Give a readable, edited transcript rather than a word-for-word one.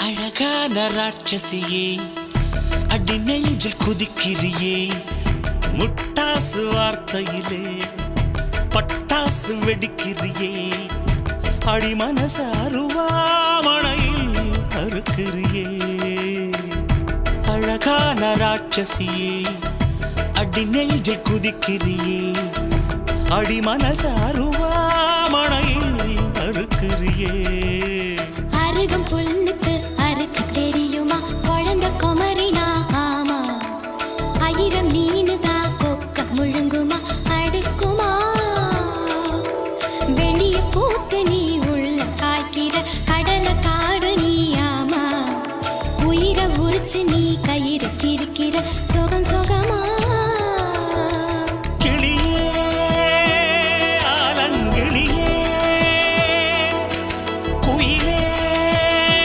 அழகான ராட்சசியே அடி நெஞ்சில் குதிக்கிறியே முட்டாசு வார்த்தையிலே பட்டாசு வெடிக்கிறியே அடி மனசு அருவாமணையில் அறுக்கிறியே அழகான ராட்சசியே அடி நெஞ்சில் குதிக்கிறியே அடி மனசு அருவாமணையில் அறுக்கிறியே அருகம் புல்லுக்கு அறுக்க தெரியுமா குழந்தை குமரினா ஆமா ஆயிரம் மீனுதா கொக்க முழுங்குமா அடுக்குமா வெளிய பூத்து நீ உள்ள காய்க்கிற கடலை காடு நீ ஆமா உயிரை உரிச்சு நீ கயிறு திரிக்கிற